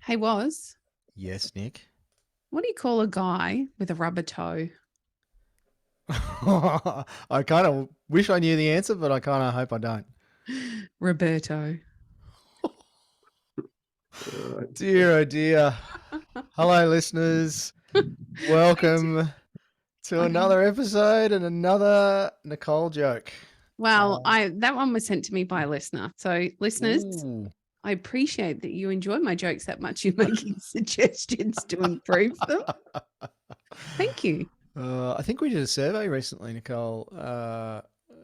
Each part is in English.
Hey, Yes, Nick. what do you call a guy with a rubber toe? I kind of wish I knew the answer, but I kind of hope I don't. Roberto. Right. Dear, oh dear. Hello, listeners. Welcome to Okay. another episode and another Nicole joke. Well, Uh, that one was sent to me by a listener. So, listeners, ooh. I appreciate that you enjoy my jokes that much. You're making suggestions to improve them. Thank you. I think we did a survey recently, Nicole,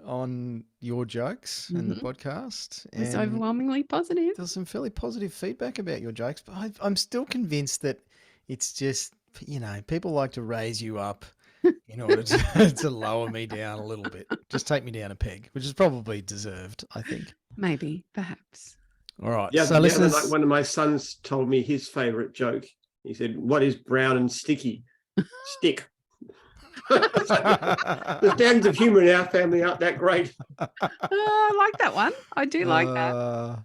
on your jokes and the Mhm. podcast, It was and overwhelmingly positive. there was some fairly positive feedback about your jokes, but I'm still convinced that it's just, people like to raise you up in order to, to lower me down a little bit. Just take me down a peg, which is probably deserved, I think. Maybe, perhaps. All right. The So, other night, listeners, one of my sons told me his favourite joke. He said, "What is brown and sticky? Stick." The standards of humour in our family aren't that great. I like that one. I do like that.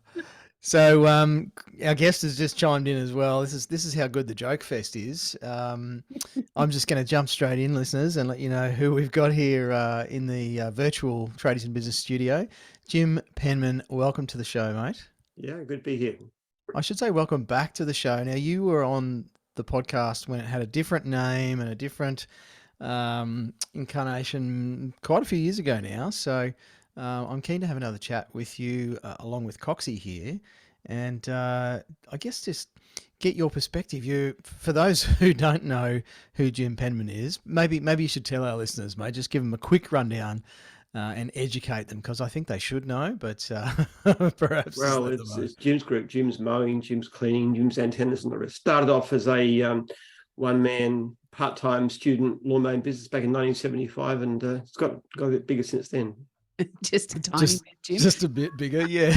So our guest has just chimed in as well. This is how good the joke fest is. I'm just going to jump straight in, listeners, and let you know who we've got here in the virtual Tradies and Business studio. Jim Penman, welcome to the show, mate. Yeah, good to be here. I should say welcome back to the show. Now, you were on the podcast when it had a different name and a different incarnation quite a few years ago now. So I'm keen to have another chat with you along with Coxie here. And I guess just get your perspective. For those who don't know who Jim Penman is, maybe you should tell our listeners, mate. Just give them a quick rundown and educate them, because I think they should know, but perhaps just Well, let them know. it's Jim's group. Jim's mowing, Jim's cleaning, Jim's antennas and the rest. Started off as a one-man part-time student lawn mowing business back in 1975, and it's got a bit bigger since then. Just a tiny bit, Jim. Just a bit bigger, yeah.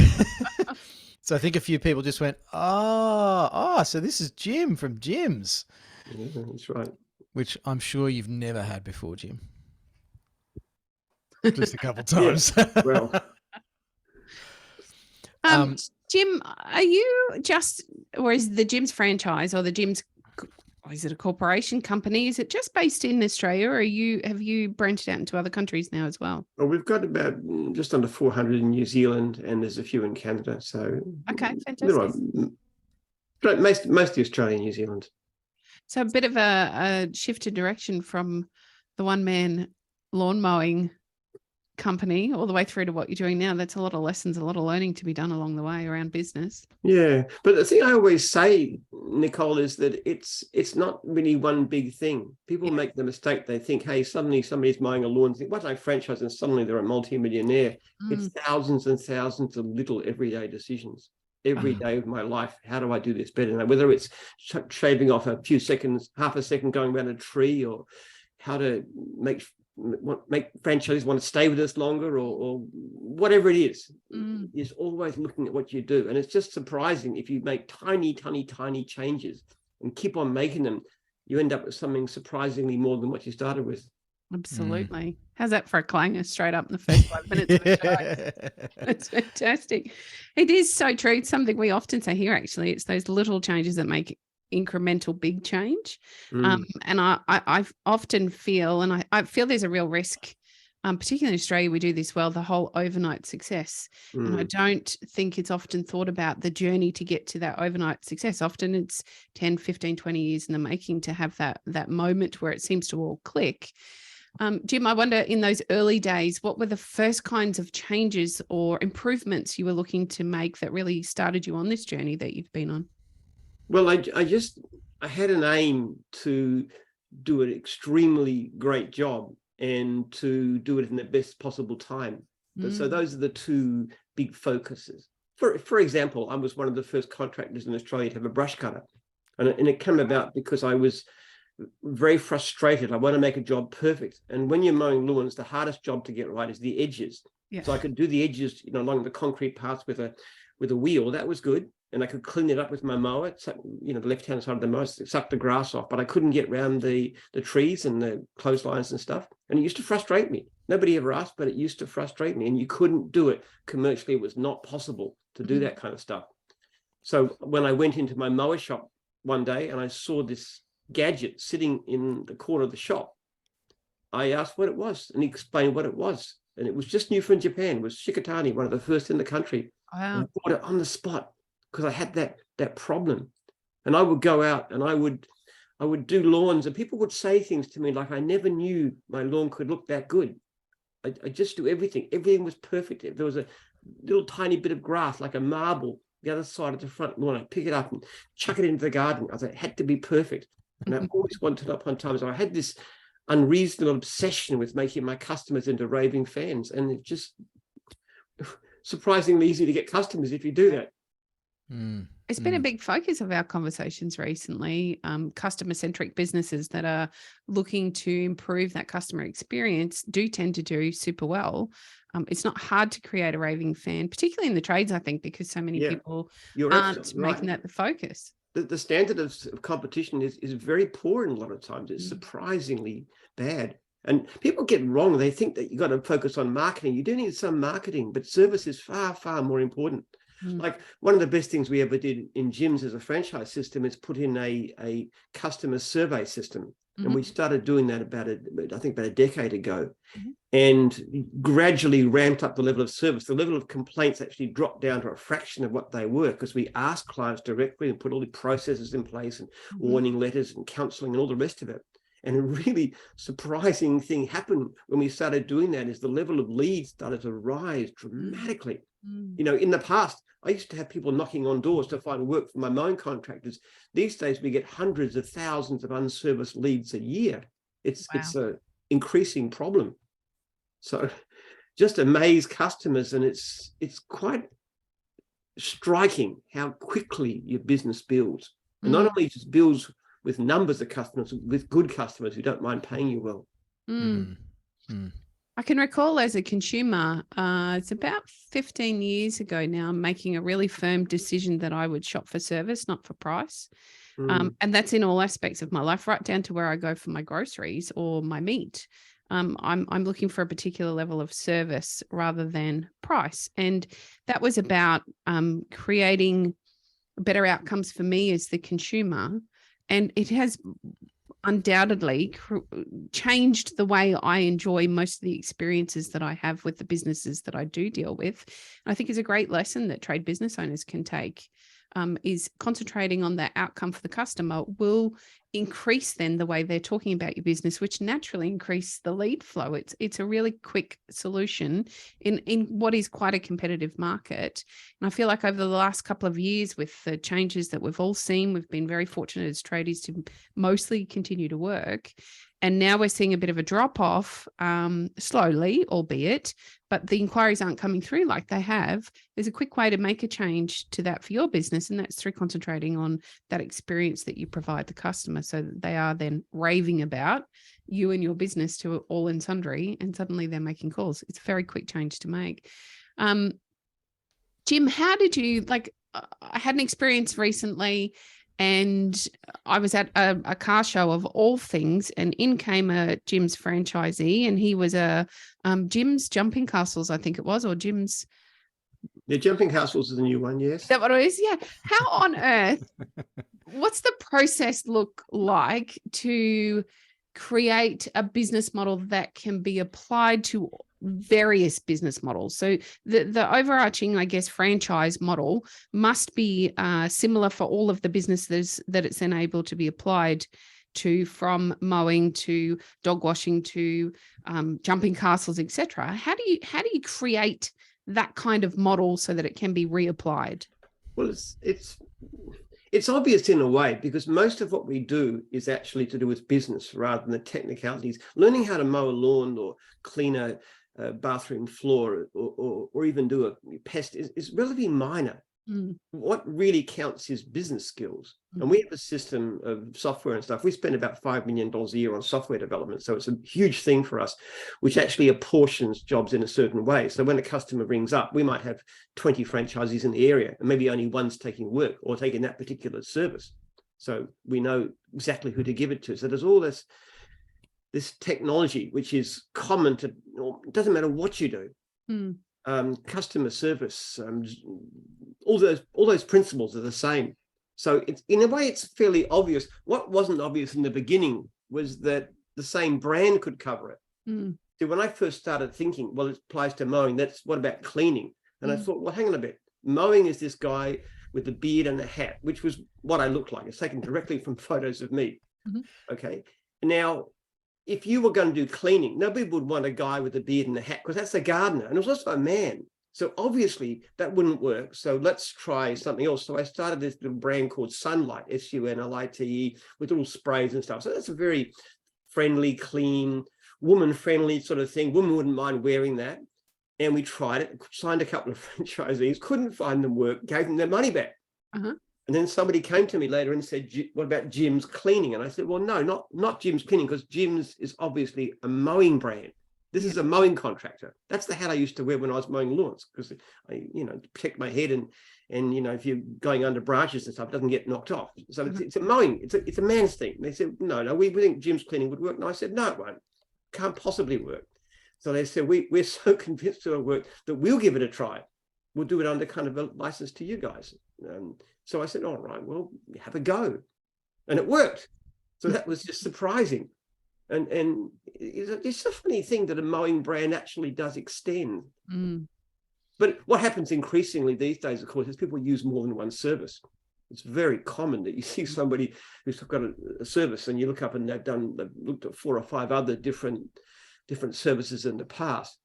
So I think a few people just went, so this is Jim from Jim's. Yeah, that's right. Which I'm sure you've never had before, Jim. Just a couple times. Well, Jim, are you just, or is the Jim's franchise or the Jim's, or is it a corporation company? Is it just based in Australia, or have you branched out into other countries now as well? Well, we've got about just under 400 in New Zealand, and there's a few in Canada. So okay, fantastic. Mostly Australia and New Zealand. So a bit of a shift in direction from the one-man lawn mowing company all the way through to what you're doing now. That's a lot of lessons, a lot of learning to be done along the way around business. Yeah, but the thing I always say, Nicole, is that it's not really one big thing. People make the mistake. They think, hey, suddenly somebody's mowing a lawn, think, what I franchise, and suddenly they're a multi-millionaire. It's thousands and thousands of little everyday decisions. Every day of my life, how do I do this better? Now, whether it's shaving off a few seconds, half a second going around a tree, or how to make franchisees want to stay with us longer, or whatever it is always looking at what you do. And it's just surprising, if you make tiny changes and keep on making them, you end up with something surprisingly more than what you started with. Absolutely. How's that for a clanger straight up in the first 5 minutes of the show? That's fantastic. It is so true. It's something we often say here, actually. It's those little changes that make incremental big change. And I often feel, and I feel there's a real risk, particularly in Australia, we do this well, the whole overnight success. And I don't think it's often thought about the journey to get to that overnight success. Often it's 10, 15, 20 years in the making to have that moment where it seems to all click. Jim, I wonder, in those early days, what were the first kinds of changes or improvements you were looking to make that really started you on this journey that you've been on? Well, I had an aim to do an extremely great job and to do it in the best possible time. So those are the two big focuses. For example, I was one of the first contractors in Australia to have a brush cutter. And it came about because I was very frustrated. I want to make a job perfect. And when you're mowing lawns, the hardest job to get right is the edges. Yeah. So I could do the edges, along the concrete parts with a wheel. That was good. And I could clean it up with my mower, the left-hand side of the mower, suck the grass off, but I couldn't get around the trees and the clotheslines and stuff. And it used to frustrate me. Nobody ever asked, but it used to frustrate me. And you couldn't do it commercially. It was not possible to do that kind of stuff. So when I went into my mower shop one day and I saw this gadget sitting in the corner of the shop, I asked what it was, and he explained what it was. And it was just new from Japan. It was Shikatani, one of the first in the country. Wow. And I bought it on the spot because I had that problem. And I would go out and I would do lawns, and people would say things to me like, I never knew my lawn could look that good. I just do everything. Everything was perfect. If there was a little tiny bit of grass, like a marble, the other side of the front lawn, I'd pick it up and chuck it into the garden. It had to be perfect. And I always wanted it up on time. So I had this unreasonable obsession with making my customers into raving fans. And it's just surprisingly easy to get customers if you do that. It's been a big focus of our conversations recently. Customer-centric businesses that are looking to improve that customer experience do tend to do super well. It's not hard to create a raving fan, particularly in the trades, I think, because so many people aren't making that the focus. The standard of competition is very poor in a lot of times. It's surprisingly bad. And people get wrong. They think that you got to focus on marketing. You do need some marketing, but service is far, far more important. Like one of the best things we ever did in Jim's as a franchise system is put in a customer survey system. And we started doing that about a decade ago, and gradually ramped up the level of service. The level of complaints actually dropped down to a fraction of what they were, because we asked clients directly and put all the processes in place and warning letters and counseling and all the rest of it. And a really surprising thing happened when we started doing that, is the level of leads started to rise dramatically. You know, in the past, I used to have people knocking on doors to find work for my mowing contractors. These days, we get hundreds of thousands of unserviced leads a year. It's an increasing problem. So just amaze customers, and it's quite striking how quickly your business builds. And not only just builds with numbers of customers, with good customers who don't mind paying you well. I can recall as a consumer, it's about 15 years ago now, making a really firm decision that I would shop for service, not for price. And that's in all aspects of my life, right down to where I go for my groceries or my meat. I'm looking for a particular level of service rather than price. And that was about creating better outcomes for me as the consumer. And it has undoubtedly changed the way I enjoy most of the experiences that I have with the businesses that I do deal with. And I think is a great lesson that trade business owners can take, is concentrating on that outcome for the customer will increase then the way they're talking about your business, which naturally increase the lead flow. It's a really quick solution in what is quite a competitive market. And I feel like over the last couple of years, with the changes that we've all seen, we've been very fortunate as tradies to mostly continue to work. And now we're seeing a bit of a drop off, slowly, albeit, but the inquiries aren't coming through like they have. There's a quick way to make a change to that for your business, and that's through concentrating on that experience that you provide the customer, so that they are then raving about you and your business to all and sundry, and suddenly they're making calls. It's a very quick change to make. Jim, how did you, I had an experience recently, and I was at a car show of all things, and in came a Jim's franchisee, and he was a Jim's Jumping Castles, I think it was, or Jim's. Yeah, Jumping Castles is the new one, yes. Is that what it is? Yeah. How on earth, what's the process look like to create a business model that can be applied to various business models? So the overarching, I guess, franchise model must be similar for all of the businesses that it's then able to be applied to, from mowing to dog washing to jumping castles, etc. How do you create that kind of model so that it can be reapplied? Well, it's obvious in a way, because most of what we do is actually to do with business rather than the technicalities. Learning how to mow a lawn or clean a bathroom floor or even do a pest is relatively minor. What really counts is business skills. And we have a system of software and stuff. We spend about $5 million a year on software development. So it's a huge thing for us, which actually apportions jobs in a certain way. So when a customer rings up, we might have 20 franchisees in the area, and maybe only one's taking work or taking that particular service. So we know exactly who to give it to. So there's all this technology, which is common to, it doesn't matter what you do. customer service, all those principles are the same. So it's, in a way, it's fairly obvious. What wasn't obvious in the beginning was that the same brand could cover it. So when I first started thinking, well, it applies to mowing, that's what about cleaning? And I thought, well, hang on a bit. Mowing is this guy with the beard and the hat, which was what I looked like. It's taken directly from photos of me. Okay. Now, if you were going to do cleaning, nobody would want a guy with a beard and a hat, because that's a gardener. And it was also a man. So obviously that wouldn't work. So let's try something else. So I started this little brand called Sunlight, Sunlite, with little sprays and stuff. So that's a very friendly, clean, woman-friendly sort of thing. Women wouldn't mind wearing that. And we tried it, signed a couple of franchisees, couldn't find them work, gave them their money back. And then somebody came to me later and said, what about Jim's Cleaning? And I said, well, no, not Jim's Cleaning, because Jim's is obviously a mowing brand. This is a mowing contractor. That's the hat I used to wear when I was mowing lawns, because I, protect my head, and if you're going under branches and stuff, it doesn't get knocked off. So it's a mowing, it's a man's thing. And they said, no, we think Jim's Cleaning would work. And I said, no, it won't. Can't possibly work. So they said, we're so convinced it'll work that we'll give it a try. We'll do it under kind of a license to you guys. So I said, all right, well, have a go. And it worked. So that was just surprising. And it's a funny thing that a mowing brand actually does extend. But what happens increasingly these days, of course, is people use more than one service. It's very common that you see somebody who's got a service, and you look up and they've looked at 4 or 5 other different services in the past,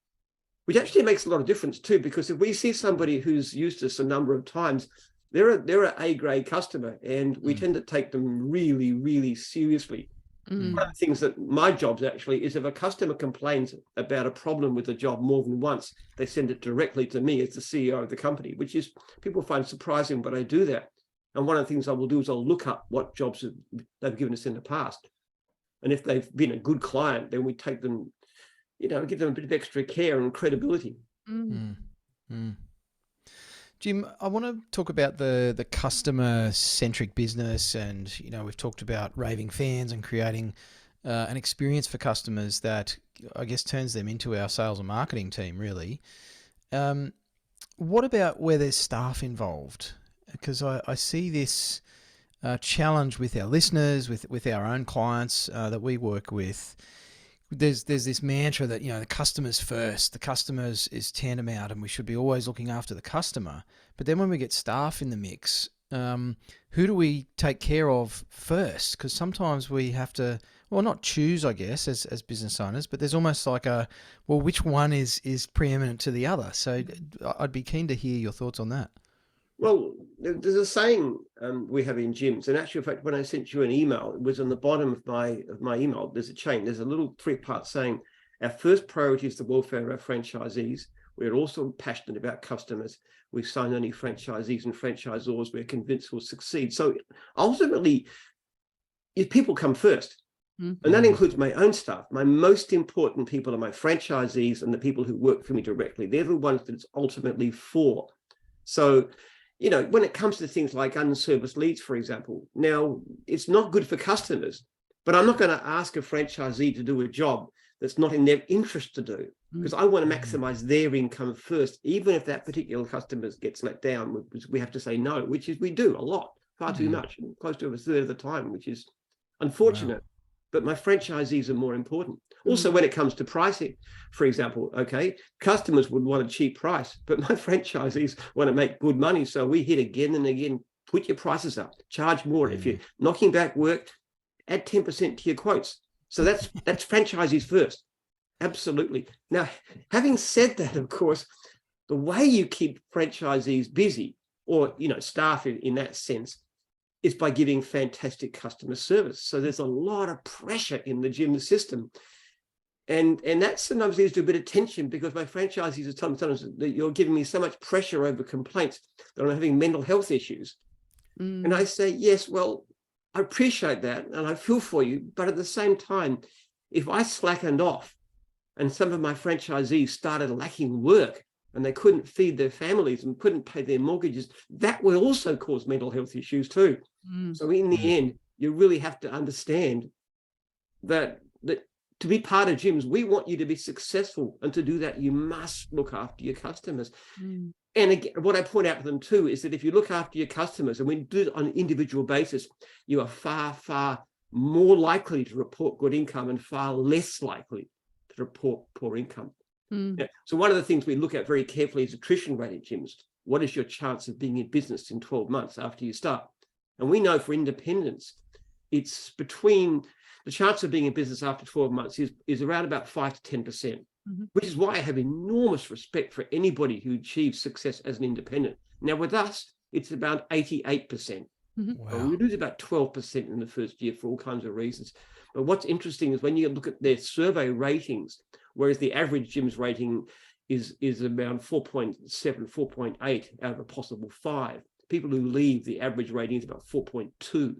which actually makes a lot of difference too, because if we see somebody who's used us a number of times, they're an A-grade customer, and we tend to take them really, really seriously. One of the things that my job actually is, if a customer complains about a problem with the job more than once, they send it directly to me as the CEO of the company, which is, people find surprising, but I do that. And one of the things I will do is I'll look up what jobs they've given us in the past. And if they've been a good client, then we take them, give them a bit of extra care and credibility. Jim, I want to talk about the customer-centric business, and we've talked about raving fans and creating an experience for customers that I guess turns them into our sales and marketing team, really. What about where there's staff involved? Because I see this challenge with our listeners, with our own clients that we work with. There's this mantra that, the customer's first, the customer's is tantamount, and we should be always looking after the customer. But then when we get staff in the mix, who do we take care of first? Because sometimes we have to, not choose, I guess, as business owners, but there's almost like which one is preeminent to the other? So I'd be keen to hear your thoughts on that. Well, there's a saying we have in gyms. In actual fact, when I sent you an email, it was on the bottom of my email. There's a chain. There's a little 3-part saying: our first priority is the welfare of our franchisees. We're also passionate about customers. We sign only franchisees and franchisors we're convinced will succeed. So ultimately, if people come first, and that includes my own staff. My most important people are my franchisees and the people who work for me directly. They're the ones that it's ultimately for. So, when it comes to things like unserviced leads, for example, now it's not good for customers, but I'm not going to ask a franchisee to do a job that's not in their interest to do, because I want to maximize their income first, even if that particular customer gets let down. We have to say no, which is we do a lot, far too much, close to a third of the time, which is unfortunate. Wow. But my franchisees are more important. Also, when it comes to pricing, for example, customers would want a cheap price, but my franchisees want to make good money. So we hit again and again, put your prices up, charge more. If you're knocking back work, add 10% to your quotes. So that's franchisees first. Absolutely. Now, having said that, of course, the way you keep franchisees busy, or, staff in that sense, is by giving fantastic customer service. So there's a lot of pressure in the gym system. And that sometimes leads to a bit of tension, because my franchisees are telling me sometimes that you're giving me so much pressure over complaints that I'm having mental health issues. And I say, yes, well, I appreciate that and I feel for you. But at the same time, if I slackened off and some of my franchisees started lacking work and they couldn't feed their families and couldn't pay their mortgages, that will also cause mental health issues too. So in the end, you really have to understand that to be part of gyms, we want you to be successful. And to do that, you must look after your customers. And again, what I point out to them too is that if you look after your customers, and when you do it on an individual basis, you are far, far more likely to report good income and far less likely to report poor income. Yeah. So one of the things we look at very carefully is attrition rate at gyms. What is your chance of being in business in 12 months after you start? And we know for independents, it's between the chance of being in business after 12 months is around about 5 to 10%, which is why I have enormous respect for anybody who achieves success as an independent. Now, with us, it's about 88%. Wow. We lose about 12% in the first year for all kinds of reasons. But what's interesting is when you look at their survey ratings, whereas the average gym's rating is around 4.7, 4.8 out of a possible 5. People who leave, the average rating is about 4.2.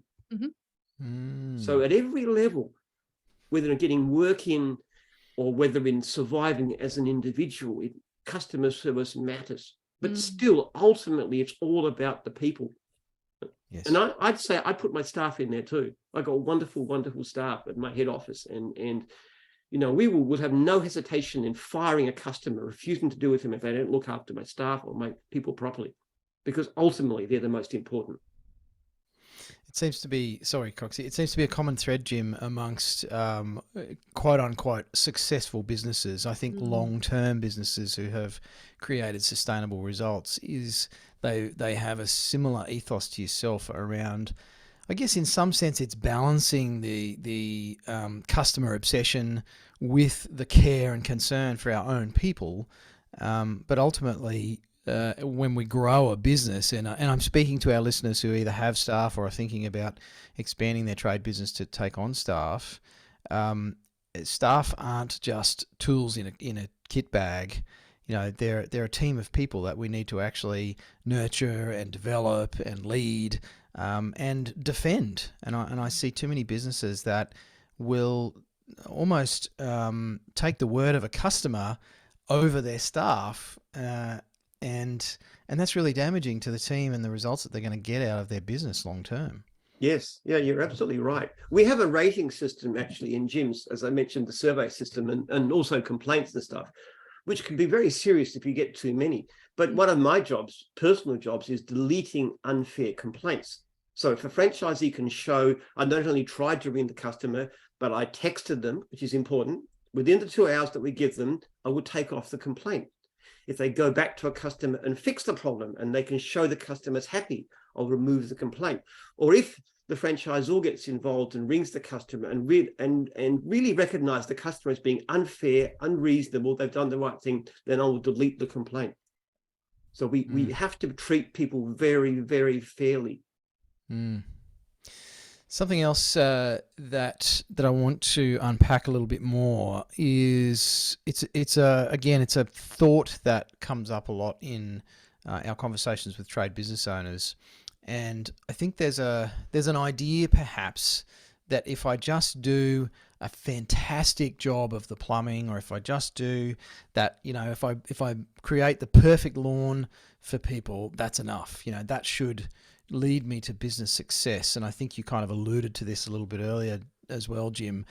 So at every level, whether in getting work in or whether in surviving as an individual, customer service matters. But still, ultimately, it's all about the people. Yes. And I'd say I put my staff in there too. I got wonderful, wonderful staff at my head office. And you know, we will have no hesitation in firing a customer, refusing to do with them if they don't look after my staff or my people properly, because ultimately they're the most important. It seems to be, sorry, Coxie, it seems to be a common thread, Jim, amongst quote unquote successful businesses. I think long-term businesses who have created sustainable results is they have a similar ethos to yourself around, I guess in some sense it's balancing the customer obsession with the care and concern for our own people. But ultimately, when we grow a business, and I'm speaking to our listeners who either have staff or are thinking about expanding their trade business to take on staff, staff aren't just tools in a kit bag. You know, they're a team of people that we need to actually nurture and develop and lead and defend. And I see too many businesses that will almost take the word of a customer over their staff, and that's really damaging to the team and the results that they're going to get out of their business long term. Yes, yeah, you're absolutely right. We have a rating system actually in gyms, as I mentioned, the survey system and also complaints and stuff, which can be very serious if you get too many. But one of my jobs, personal jobs, is deleting unfair complaints. So if a franchisee can show, I not only tried to ring the customer, but I texted them, which is important. Within the 2 hours that we give them, I would take off the complaint. If they go back to a customer and fix the problem and they can show the customer's happy, I'll remove the complaint. Or if the franchisor gets involved and rings the customer and really recognize the customer as being unfair, unreasonable, they've done the right thing, then I will delete the complaint. So we have to treat people very, very fairly. Something else that I want to unpack a little bit more is it's a thought that comes up a lot in our conversations with trade business owners, and I think there's an idea perhaps that if I just do a fantastic job of the plumbing, or if I just do that, you know, if I create the perfect lawn for people, that's enough. You know, that should lead me to business success. And I think you kind of alluded to this a little bit earlier as well, Jim.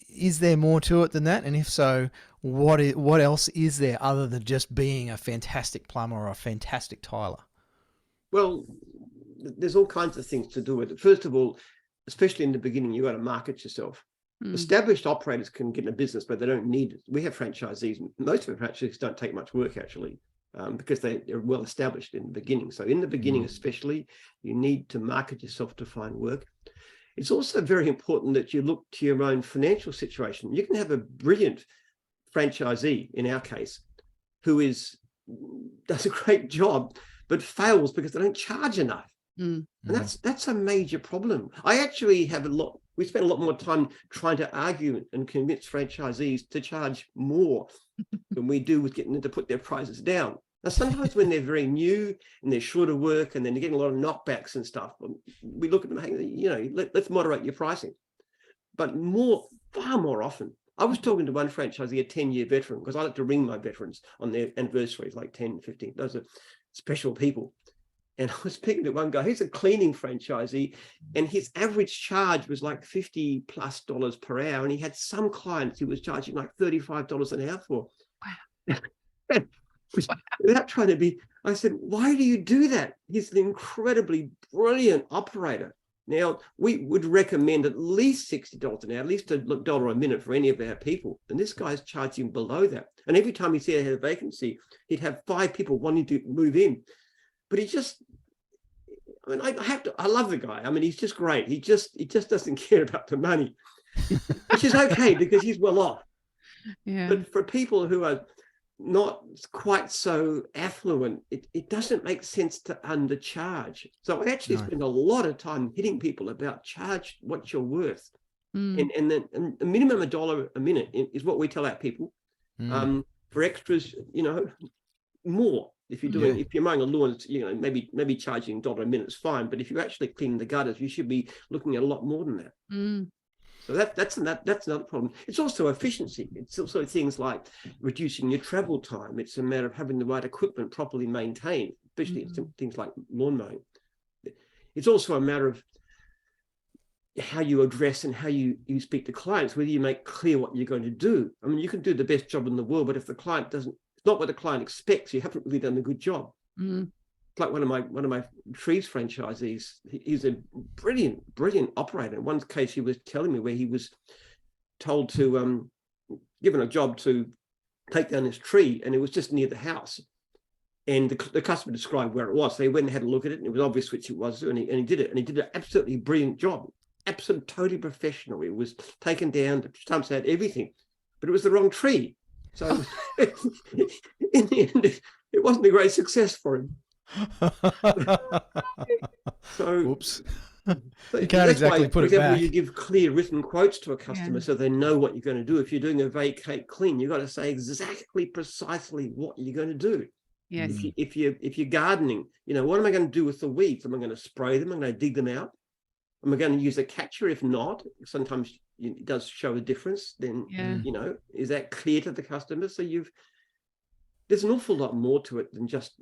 Is there more to it than that? And if so, what else is there other than just being a fantastic plumber or a fantastic tiler? Well, there's all kinds of things to do with it. First of all, especially in the beginning, you got to market yourself. Established operators can get in a business, but they don't need it. We have franchisees. Most of the franchisees don't take much work actually, because they're well established in the beginning. So in the beginning, especially, you need to market yourself to find work. It's also very important that you look to your own financial situation. You can have a brilliant franchisee, in our case, who does a great job, but fails because they don't charge enough. And that's a major problem. I actually we spend a lot more time trying to argue and convince franchisees to charge more than we do with getting them to put their prices down. Now, sometimes when they're very new and they're short of work and then they're getting a lot of knockbacks and stuff, we look at them, you know, let's moderate your pricing. But far more often, I was talking to one franchisee, a 10-year veteran, because I like to ring my veterans on their anniversaries, like 10, 15. Those are special people. And I was speaking to one guy, he's a cleaning franchisee, and his average charge was like $50+ per hour. And he had some clients he was charging like $35 an hour for. Wow. Without trying to be, I said, why do you do that? He's an incredibly brilliant operator. Now, we would recommend at least $60 an hour, at least $1 a minute for any of our people. And this guy's charging below that. And every time he said he had a vacancy, he'd have 5 people wanting to move in. But he just, I mean, I love the guy. I mean, he's just great. He just doesn't care about the money, which is okay because he's well off. Yeah. But for people who are not quite so affluent, it doesn't make sense to undercharge. So I actually spend a lot of time hitting people about charge what you're worth. And then a minimum $1 a minute is what we tell our people. For extras, you know, more. If you're doing, if you're mowing a lawn, you know, maybe charging $1 a minute is fine. But if you're actually cleaning the gutters, you should be looking at a lot more than that. So that's another problem. It's also efficiency. It's also things like reducing your travel time. It's a matter of having the right equipment properly maintained, especially things like lawn mowing. It's also a matter of how you address and how you speak to clients, whether you make clear what you're going to do. I mean, you can do the best job in the world, but if the client doesn't, it's not what the client expects, you haven't really done a good job. It's like one of my Tradies franchisees. He's a brilliant operator. In one case, he was telling me where he was told to given a job to take down this tree, and it was just near the house. And the customer described where it was. So he went and had a look at it, and it was obvious which it was, and he did it. And he did an absolutely brilliant job, absolutely totally professional. It was taken down, the stumps had everything, but it was the wrong tree. So in the end, it wasn't a great success for him. So, whoops. You can't exactly put it back. You give clear written quotes to a customer so they know what you're going to do. If you're doing a vacate clean, you've got to say exactly, precisely what you're going to do. Yes. If you're gardening, you know, what am I going to do with the weeds? Am I going to spray them? Am I going to dig them out? Am I going to use a catcher? If not, sometimes it does show a difference. Then, you know, is that clear to the customer? So there's an awful lot more to it than just.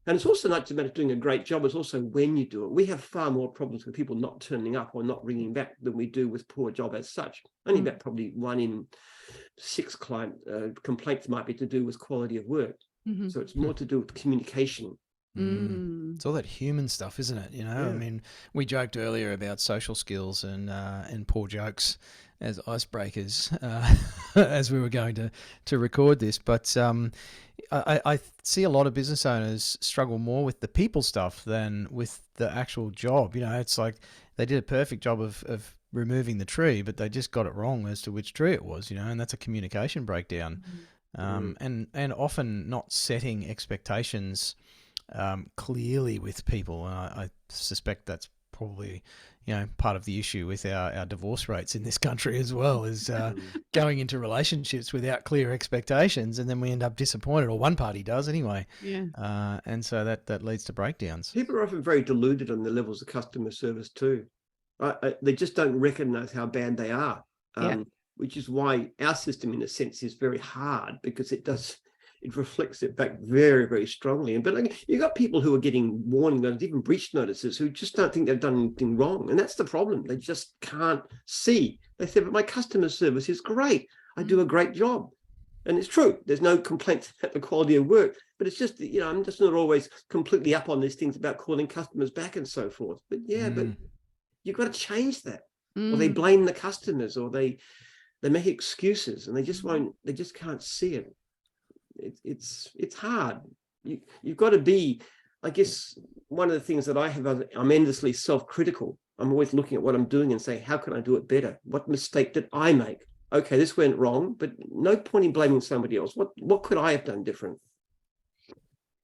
And it's also not about doing a great job, it's also when you do it. We have far more problems with people not turning up or not ringing back than we do with poor job as such. Only about probably 1 in 6 client complaints might be to do with quality of work. So it's more to do with communication. It's all that human stuff, isn't it? You know, I mean, we joked earlier about social skills and poor jokes as icebreakers as we were going to record this. But I see a lot of business owners struggle more with the people stuff than with the actual job. You know, it's like they did a perfect job of removing the tree, but they just got it wrong as to which tree it was, you know, and that's a communication breakdown. And often not setting expectations clearly with people. And I suspect that's probably, you know, part of the issue with our divorce rates in this country as well, is going into relationships without clear expectations, and then we end up disappointed, or one party does anyway. And so that leads to breakdowns. People are often very deluded on the levels of customer service too. They just don't recognize how bad they are, which is why our system, in a sense, is very hard, because it reflects it back very, very strongly. But like, you got people who are getting warning notices, even breach notices, who just don't think they've done anything wrong. And that's the problem. They just can't see. They say, but my customer service is great. I do a great job. And it's true. There's no complaints about the quality of work. But it's just, you know, I'm just not always completely up on these things about calling customers back and so forth. But but you've got to change that. Or they blame the customers, or they make excuses, and they just can't see it. It's hard. You've got to be, I guess, one of the things that I have, I'm endlessly self-critical. I'm always looking at what I'm doing and say, how can I do it better? What mistake did I make? Okay, this went wrong, but no point in blaming somebody else. What could I have done different?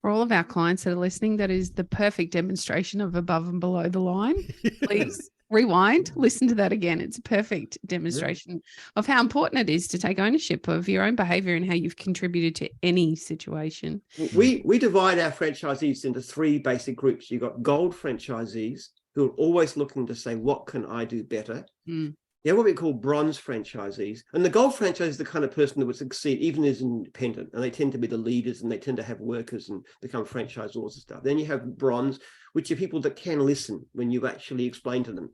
For all of our clients that are listening, that is the perfect demonstration of above and below the line. Please rewind, listen to that again. It's a perfect demonstration of how important it is to take ownership of your own behavior and how you've contributed to any situation. We divide our franchisees into 3 basic groups. You've got gold franchisees who are always looking to say, what can I do better? They're what we call bronze franchisees. And the gold franchisee is the kind of person that would succeed even as independent. And they tend to be the leaders, and they tend to have workers and become franchisors and stuff. Then you have bronze, which are people that can listen when you actually explain to them,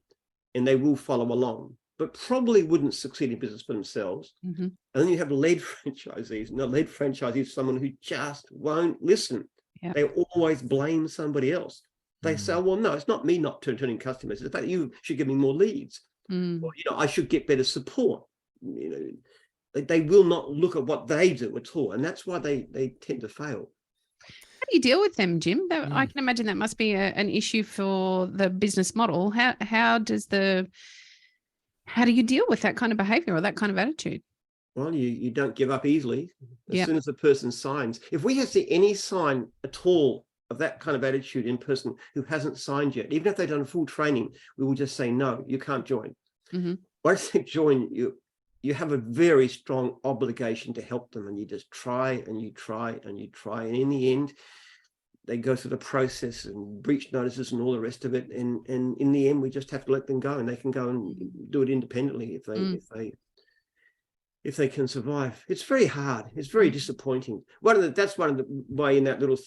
and they will follow along, but probably wouldn't succeed in business for themselves. Mm-hmm. And then you have lead franchisees. And a lead franchisee is someone who just won't listen. Yep. They always blame somebody else. They say, well, no, it's not me not turning customers. It's the fact that you should give me more leads. Or, I should get better support. They will not look at what they do at all. And that's why they tend to fail. How do you deal with them, Jim? I can imagine that must be an issue for the business model. How do you deal with that kind of behavior or that kind of attitude? Well, you don't give up easily. As Yep. soon as the person signs, if we see any sign at all of that kind of attitude in person who hasn't signed yet, even if they've done full training, we will just say, no, you can't join. Mm-hmm. Once they join, you have a very strong obligation to help them, and you just try and you try and you try. And in the end, they go through the process and breach notices and all the rest of it. And in the end, we just have to let them go, and they can go and do it independently if they can survive. It's very hard. It's very disappointing. That's one of the why in that little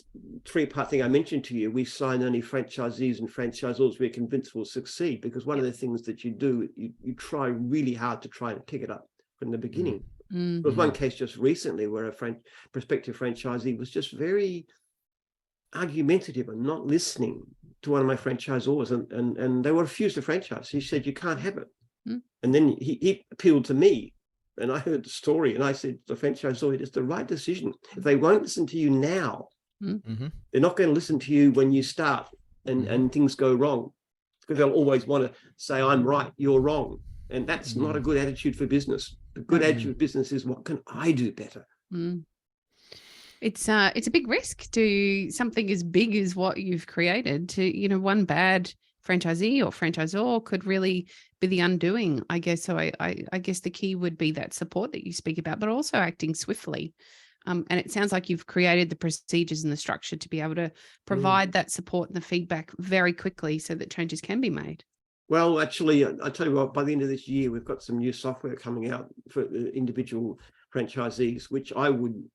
3-part thing I mentioned to you, we sign only franchisees and franchisors we're convinced will succeed, because one of the things that you do, you try really hard to try and pick it up from the beginning. There was one case just recently where a prospective franchisee was just very argumentative and not listening to one of my franchisors, and they were refused the franchise. He said, you can't have it. And then he appealed to me. And I heard the story, and I said, the franchisor, it's the right decision. If they won't listen to you now, they're not going to listen to you when you start and things go wrong, because they'll always want to say, I'm right, you're wrong. And that's not a good attitude for business. The good attitude of business is, what can I do better? It's a big risk to something as big as what you've created. To, one bad franchisee or franchisor could really be the undoing, I guess. So I guess the key would be that support that you speak about, but also acting swiftly. And it sounds like you've created the procedures and the structure to be able to provide that support and the feedback very quickly so that changes can be made. Well, actually, I tell you what, by the end of this year, we've got some new software coming out for individual franchisees, which I'm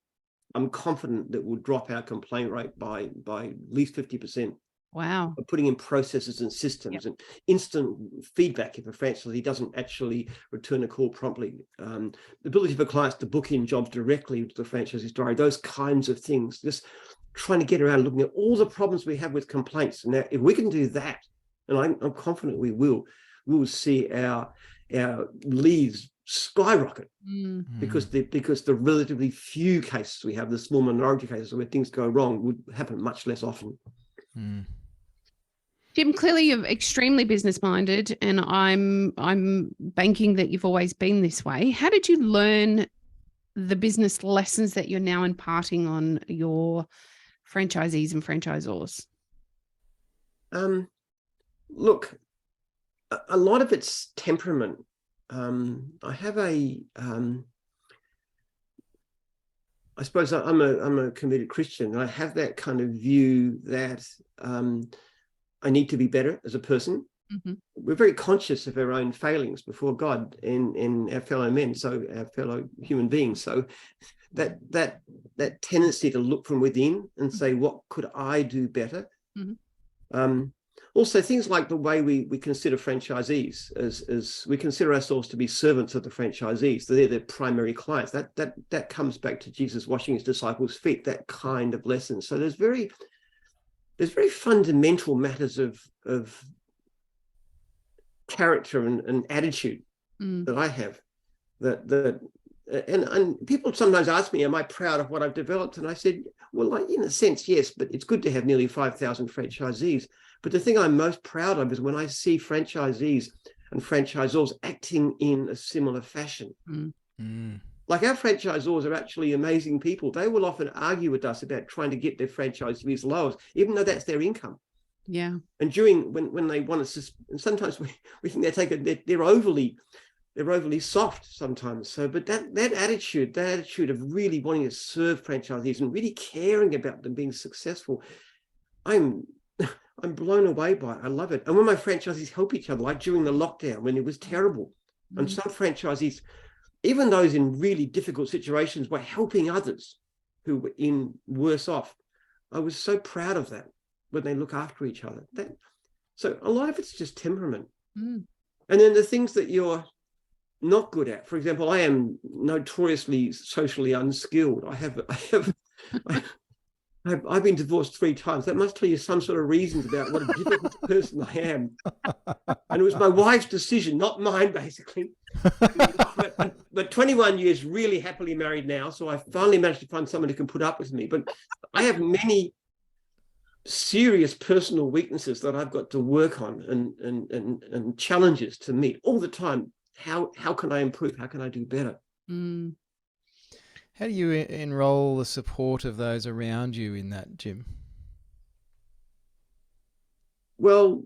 confident that will drop our complaint rate by at least 50%. Wow. Putting in processes and systems and instant feedback if a franchisee doesn't actually return a call promptly. The ability for clients to book in jobs directly to the franchisee's diary, those kinds of things. Just trying to get around looking at all the problems we have with complaints. Now, if we can do that, and I'm confident we will see our leads skyrocket because the relatively few cases we have, the small minority cases where things go wrong, would happen much less often. Jim, clearly you're extremely business-minded, and I'm banking that you've always been this way. How did you learn the business lessons that you're now imparting on your franchisees and franchisors? Look, a lot of it's temperament. I have I suppose I'm a committed Christian, and I have that kind of view that I need to be better as a person. We're very conscious of our own failings before God and our fellow men, so our fellow human beings. So that tendency to look from within and say, what could I do better? Also, things like the way we consider franchisees, as we consider ourselves to be servants of the franchisees. They're their primary clients. That comes back to Jesus washing his disciples' feet, that kind of lesson. So there's very fundamental matters of character and attitude that I have. And people sometimes ask me, am I proud of what I've developed? And I said, well, in a sense, yes, but it's good to have nearly 5,000 franchisees. But the thing I'm most proud of is when I see franchisees and franchisors acting in a similar fashion. Like, our franchisors are actually amazing people. They will often argue with us about trying to get their franchisees lower, even though that's their income. Yeah. And when they want to, and sometimes we think they're overly soft sometimes. So, but that attitude of really wanting to serve franchisees and really caring about them being successful, I'm blown away by it. I love it. And when my franchisees help each other, like during the lockdown when it was terrible, and some franchisees, even those in really difficult situations, were helping others who were worse off. I was so proud of that. when they look after each other. So a lot of it's just temperament. Mm. And then the things that you're not good at. For example, I am notoriously socially unskilled. I've been divorced 3 times. That must tell you some sort of reasons about what a difficult person I am. And it was my wife's decision, not mine, basically. But 21 years really happily married now. So I finally managed to find someone who can put up with me. But I have many serious personal weaknesses that I've got to work on and challenges to meet all the time. How can I improve? How can I do better? Mm. How do you enroll the support of those around you in that, Jim? Well,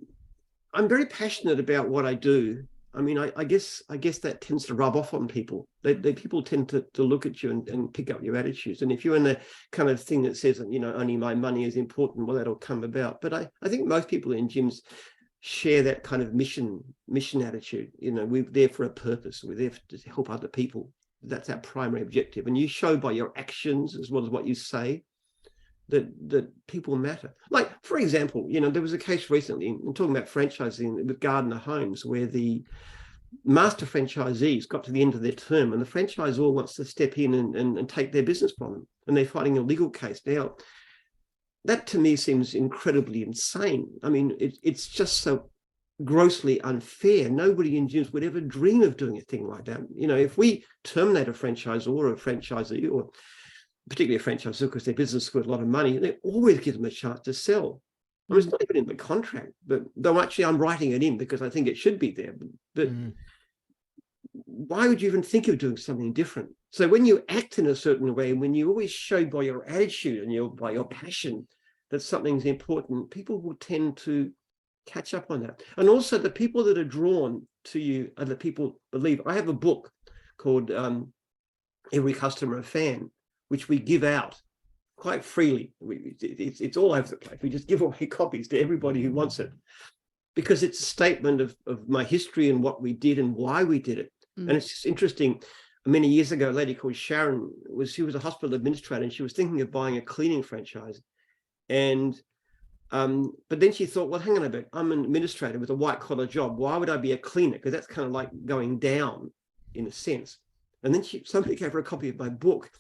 I'm very passionate about what I do. I mean, I guess that tends to rub off on people. People tend to look at you and pick up your attitudes. And if you're in the kind of thing that says, only my money is important, well, that'll come about. But I think most people in gyms share that kind of mission attitude. We're there for a purpose. We're there to help other people. That's our primary objective. And you show by your actions as well as what you say that people matter. Like, for example, there was a case recently, I'm talking about franchising with Gardner Homes, where the master franchisees got to the end of their term and the franchisor wants to step in and take their business from them. And they're fighting a legal case. Now, that to me seems incredibly insane. I mean, it's just so grossly unfair. Nobody in gyms would ever dream of doing a thing like that. If we terminate a franchisor or a franchisee, or particularly a franchisor because their business is worth a lot of money, they always give them a chance to sell. I mean, it's not even in the contract, but though actually I'm writing it in because I think it should be there. But why would you even think of doing something different? So when you act in a certain way, and when you always show by your attitude and by your passion that something's important, people will tend to catch up on that. And also the people that are drawn to you are the people believe. I have a book called Every Customer a Fan, which we give out quite freely. It's all over the place. We just give away copies to everybody who wants it, because it's a statement of my history and what we did and why we did it. And it's just interesting. Many years ago, a lady called Sharon she was a hospital administrator, and she was thinking of buying a cleaning franchise. And but then she thought, well, hang on a bit, I'm an administrator with a white collar job. Why would I be a cleaner? Because that's kind of like going down in a sense. And then somebody gave her a copy of my book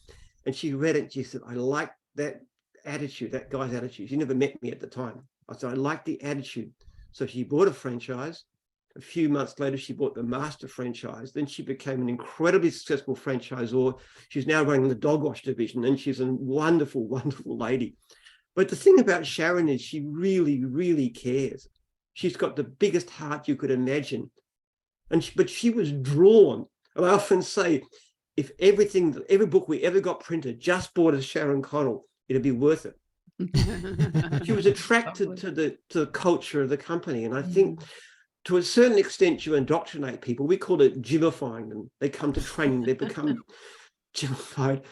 and she read it. And she said, I like that attitude, that guy's attitude. She never met me at the time. I said, I like the attitude. So she bought a franchise. A few months later, she bought the master franchise. Then she became an incredibly successful franchisor. She's now running the dog wash division, and she's a wonderful, wonderful lady. But the thing about Sharon is she really, really cares. She's got the biggest heart you could imagine. But she was drawn. And I often say, if every book we ever got printed just bought as Sharon Connell, it'd be worth it. She was attracted to the culture of the company. And I think to a certain extent, you indoctrinate people. We call it gymifying them. They come to training, they become gymified.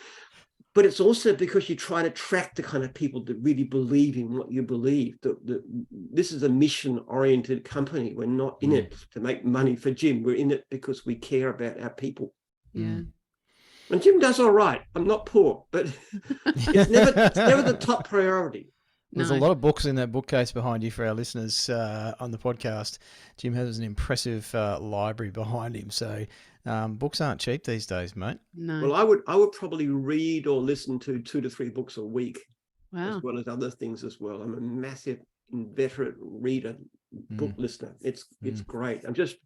But it's also because you try to attract the kind of people that really believe in what you believe. This is a mission-oriented company. We're not in it to make money for Jim. We're in it because we care about our people. Yeah. And Jim does all right. I'm not poor, but it's never the top priority. There's a lot of books in that bookcase behind you for our listeners on the podcast. Jim has an impressive library behind him. So books aren't cheap these days, mate. No. Well, I would probably read or listen to 2 to 3 books a week, Wow. as well as other things as well. I'm a massive inveterate reader, book listener. It's great. I'm just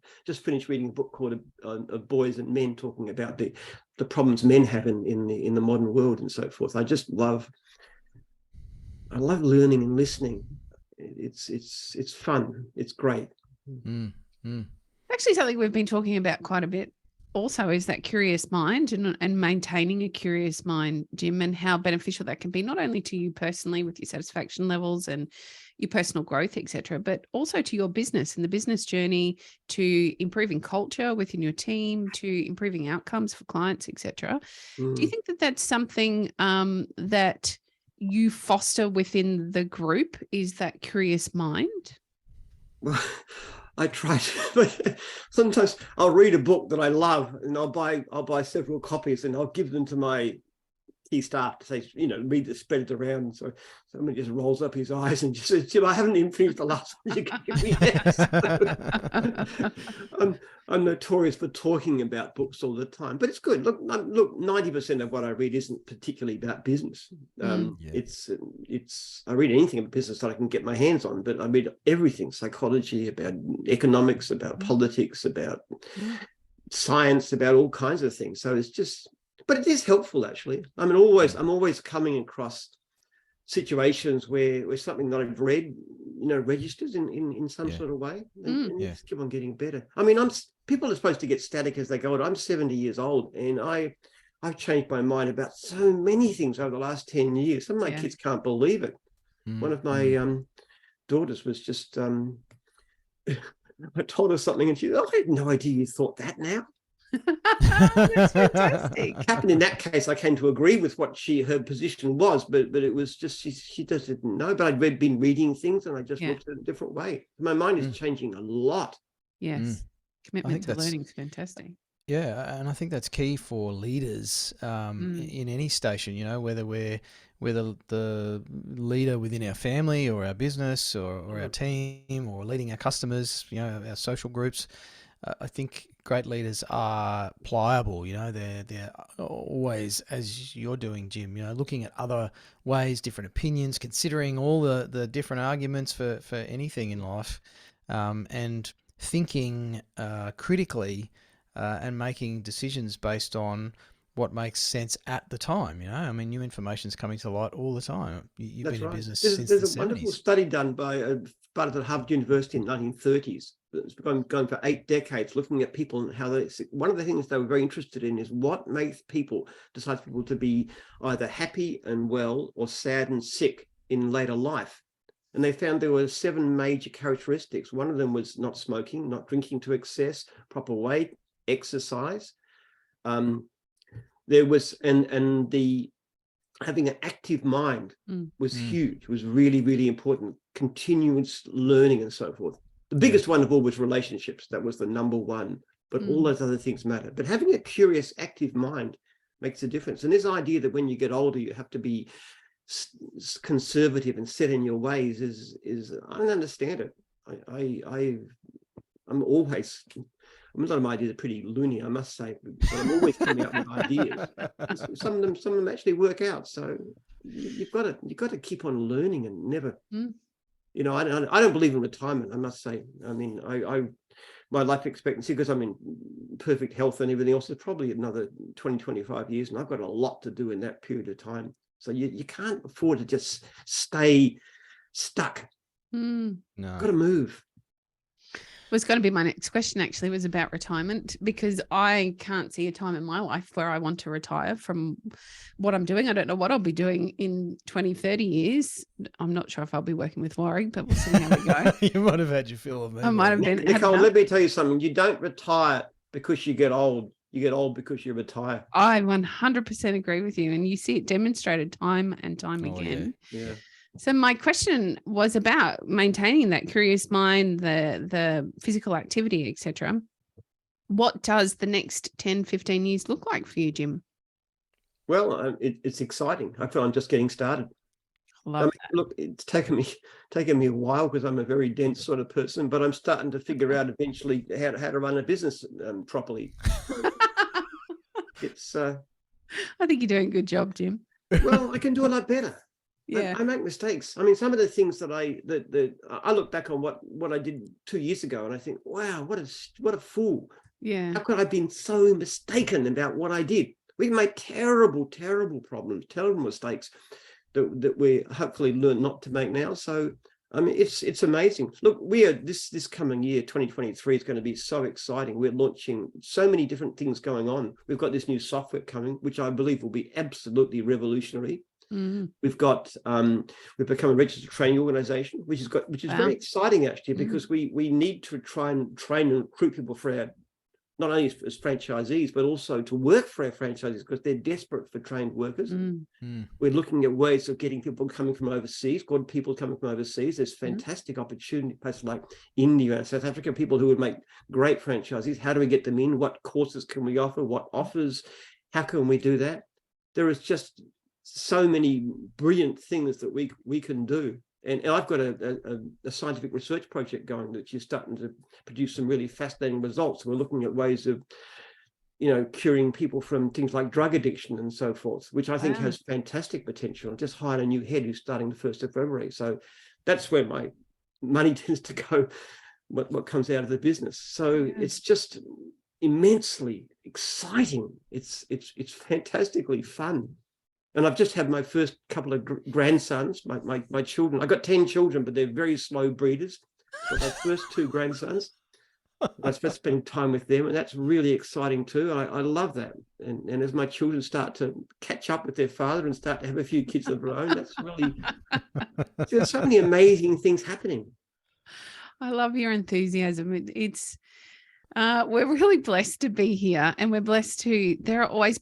finished reading a book called of Boys and Men, talking about the problems men have in the modern world and so forth. I love learning and listening. It's fun. It's great. Actually, something we've been talking about quite a bit also is that curious mind and maintaining a curious mind, Jim, and how beneficial that can be, not only to you personally with your satisfaction levels and your personal growth, etc., but also to your business and the business journey, to improving culture within your team, to improving outcomes for clients, etc. Do you think that that's something that you foster within the group, is that curious mind? Well, I try to, but sometimes I'll read a book that I love and I'll buy several copies and I'll give them to my key staff to say, read the spread it around. So somebody just rolls up his eyes and just says, Jim, I haven't even finished the last one you gave me yet. I'm notorious for talking about books all the time, but it's good. Look, 90% of what I read isn't particularly about business. It's I read anything about business that I can get my hands on, but I read everything: psychology, about economics, about politics, about science, about all kinds of things. So it's just, but it is helpful actually. I mean, I'm always coming across situations where something that I've read, registers in some sort of way, and you just keep on getting better. I mean, people are supposed to get static as they go on. I'm 70 years old, and I've changed my mind about so many things over the last 10 years. Some of my kids can't believe it. One of my daughters was just, I told her something, and she, I had no idea you thought that now. That's fantastic. Happened in that case, I came to agree with what her position was, but it was just she just didn't know. But I'd been reading things, and I just looked at it a different way. My mind is changing a lot. Yes, commitment to learning is fantastic. Yeah, and I think that's key for leaders in any station. Whether we're the leader within our family or our business or our team or leading our customers, our social groups. I think great leaders are pliable. They're always, as you're doing, Jim, looking at other ways, different opinions, considering all the different arguments for anything in life, and thinking critically and making decisions based on what makes sense at the time. I mean, new information's coming to light all the time. You've been in business since the 70s. There's a wonderful study done by started at Harvard University in the 1930s. It's going for 8 decades, looking at people and how one of the things they were very interested in is what makes decides people to be either happy and well or sad and sick in later life. And they found there were 7 major characteristics. One of them was not smoking, not drinking to excess, proper weight, exercise. There was and the having an active mind was huge, was really, really important. Continuous learning and so forth. The biggest one of all was relationships. That was the number one, but all those other things matter. But having a curious, active mind makes a difference. And this idea that when you get older, you have to be conservative and set in your ways is I don't understand it. I'm always, a lot of my ideas are pretty loony, I must say, but I'm always coming up with ideas. Some of them actually work out. So you've got to keep on learning and never. I don't believe in retirement, I must say. I mean, my life expectancy, because I'm in perfect health and everything else, is probably another 20, 25 years, and I've got a lot to do in that period of time. So you can't afford to just stay stuck. No. Got to move. Was going to be my next question, actually, was about retirement, because I can't see a time in my life where I want to retire from what I'm doing. I don't know what I'll be doing in 20, 30 years. I'm not sure if I'll be working with Warwick, but we'll see how we go. You might have had your fill of that. I might have been. Nicole, let me tell you something. You don't retire because you get old. You get old because you retire. I 100% agree with you. And you see it demonstrated time and time again. Yeah. So my question was about maintaining that curious mind, the physical activity, etc. What does the next 10, 15 years look like for you, Jim? Well, it's exciting. I feel I'm just getting started. Look, it's taken me a while because I'm a very dense sort of person, but I'm starting to figure out eventually how to run a business properly. It's. I think you're doing a good job, Jim. Well, I can do a lot better. Yeah, I make mistakes. I mean, some of the things that I look back on what I did 2 years ago, and I think, wow, what a fool. Yeah. How could I have been so mistaken about what I did? We've made terrible, terrible problems, terrible mistakes that we hopefully learn not to make now. So, I mean, it's amazing. Look, we are this coming year, 2023, is going to be so exciting. We're launching so many different things going on. We've got this new software coming, which I believe will be absolutely revolutionary. We've got we've become a registered training organization, which is very exciting actually, because we need to try and train and recruit people for our, not only as franchisees, but also to work for our franchisees, because they're desperate for trained workers. We're looking at ways of getting people coming from overseas, good people coming from overseas. There's fantastic opportunity in places like India and South Africa, people who would make great franchisees. How do we get them in? What courses can we offer? What offers? How can we do that? There is just so many brilliant things that we can do. And I've got a scientific research project going that is starting to produce some really fascinating results. We're looking at ways of, curing people from things like drug addiction and so forth, which I think has fantastic potential. I just hired a new head who's starting the 1st of February. So that's where my money tends to go, what comes out of the business. So it's just immensely exciting. It's fantastically fun. And I've just had my first couple of grandsons, my children. I've got 10 children, but they're very slow breeders. But my first 2 grandsons, I spent spending time with them, and that's really exciting too. I love that. And as my children start to catch up with their father and start to have a few kids of their own, that's really, there's so many amazing things happening. I love your enthusiasm. It's we're really blessed to be here, and we're blessed there are always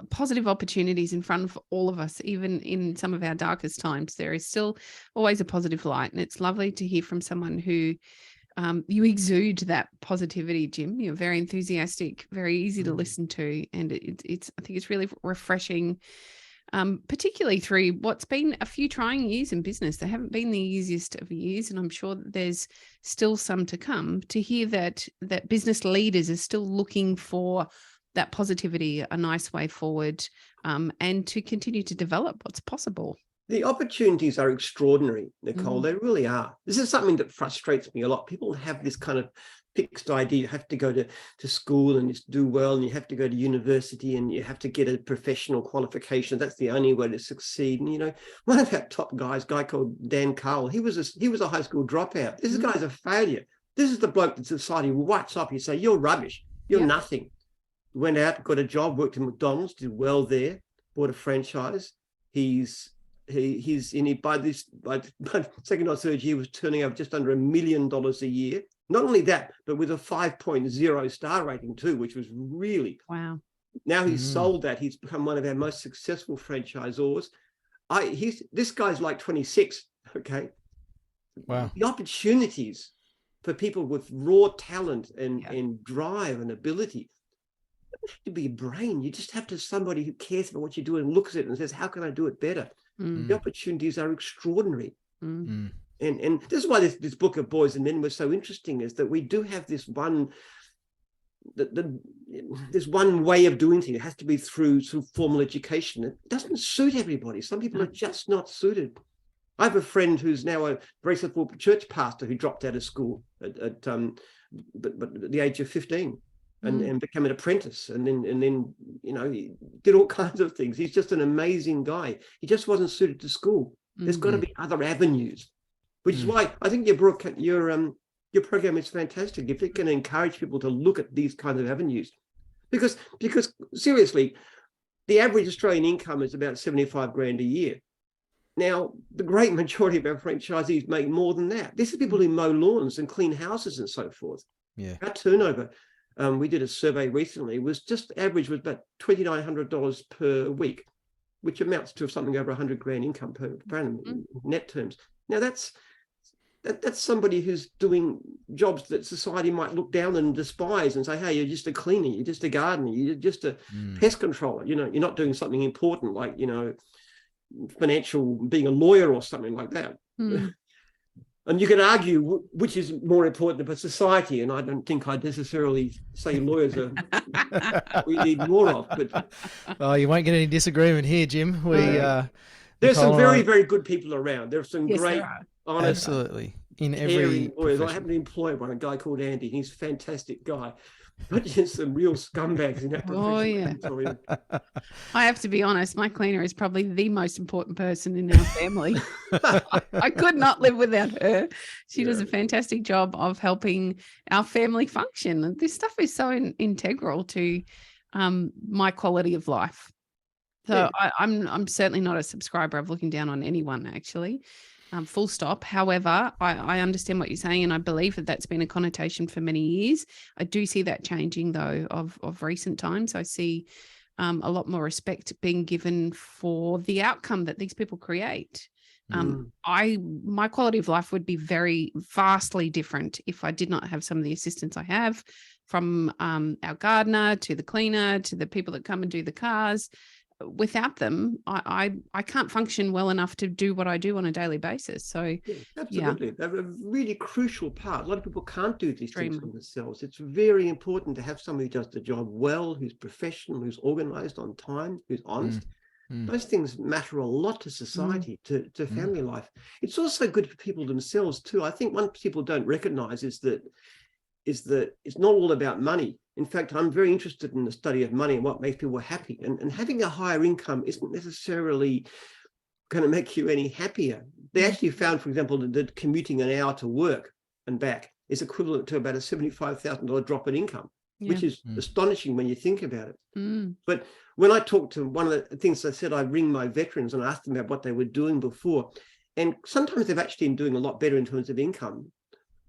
positive opportunities in front of all of us. Even in some of our darkest times, there is still always a positive light. And it's lovely to hear from someone who you exude that positivity, Jim. You're very enthusiastic, very easy to listen to. And I think it's really refreshing, particularly through what's been a few trying years in business. They haven't been the easiest of years, and I'm sure that there's still some to come. To hear that business leaders are still looking for that positivity, a nice way forward, and to continue to develop what's possible. The opportunities are extraordinary, Nicole. They really are. This is something that frustrates me a lot. People have this kind of fixed idea. You have to go to school and just do well, and you have to go to university, and you have to get a professional qualification. That's the only way to succeed. And one of our top guys, a guy called Dan Carl, he was a high school dropout. This guy's a failure. This is the bloke that society writes up. You say, you're rubbish. You're nothing. Went out, got a job, worked in McDonald's, did well there, bought a franchise. He's by second or third year was turning over just under $1 million a year. Not only that, but with a 5.0 star rating too, which was really wow. Now he's sold that. He's become one of our most successful franchisors. This guy's like 26. Okay. Wow. The opportunities for people with raw talent and drive and ability. You don't have to be a brain. You just have to have somebody who cares about what you do and looks at it and says, how can I do it better? The opportunities are extraordinary. And this is why this book of Boys and Men was so interesting, is that we do have this one way of doing things. It has to be through formal education. It doesn't suit everybody. Some people are just not suited. I have a friend who's now a very successful church pastor who dropped out of school at the age of 15 and became an apprentice, and then he did all kinds of things. He's just an amazing guy. He just wasn't suited to school. There's got to be other avenues, which is why I think your program is fantastic. If it can encourage people to look at these kinds of avenues, because seriously, the average Australian income is about 75 grand a year. Now, the great majority of our franchisees make more than that. This is people who mow lawns and clean houses and so forth. Yeah. Our turnover, we did a survey recently, average was about $2,900 per week, which amounts to something over 100 grand income per annum in net terms. Now, that's somebody who's doing jobs that society might look down and despise and say, hey, you're just a cleaner, you're just a gardener, you're just a pest controller. You're not doing something important like, financial, being a lawyer or something like that. And you can argue which is more important for society, and I don't think I'd necessarily say lawyers are we need more of. But you won't get any disagreement here, Jim. There's some very, very good people around. There's some great, honest, absolutely, in every lawyers. I happen to employ one, a guy called Andy. He's a fantastic guy. But there's some real scumbags in that profession. Oh, yeah. I have to be honest, my cleaner is probably the most important person in our family. I could not live without her. She does a fantastic job of helping our family function. This stuff is so integral to my quality of life. So I'm certainly not a subscriber of looking down on anyone, actually. Full stop. However, I understand what you're saying, and I believe that that's been a connotation for many years. I do see that changing, though, of recent times. I see a lot more respect being given for the outcome that these people create. My quality of life would be very vastly different if I did not have some of the assistance I have, from our gardener to the cleaner to the people that come and do the cars. without them, I can't function well enough to do what I do on a daily basis. So yeah, absolutely, yeah. they're a really crucial part. A lot of people can't do these things for Extremely. themselves. It's very important to have somebody who does the job well, who's professional, who's organized, on time, who's honest. Those things matter a lot to society, to family life. It's also good for people themselves too. I think one people don't recognize is that it's not all about money. In fact, I'm very interested in the study of money and what makes people happy. And having a higher income isn't necessarily going to make you any happier. They actually found, for example, that commuting an hour to work and back is equivalent to about a $75,000 drop in income, which is astonishing when you think about it. But when I talked to one of the things I said, I ring my veterans and asked them about what they were doing before. And sometimes they've actually been doing a lot better in terms of income.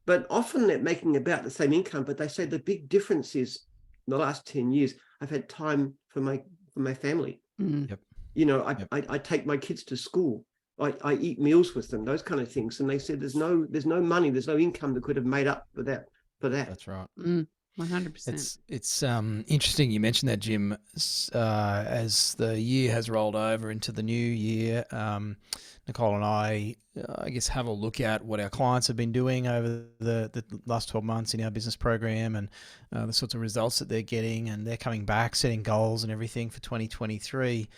But often they're making about the same income, but they say the big difference is in the last 10 years, I've had time for my family. Yep. You know, I take my kids to school. I eat meals with them, those kind of things. And they said there's no money, there's no income that could have made up for that. That's right. 100%. It's interesting you mentioned that, Jim. As the year has rolled over into the new year, Nicole and I guess, have a look at what our clients have been doing over the last 12 months in our business program, and the sorts of results that they're getting, and they're coming back, setting goals and everything for 2023.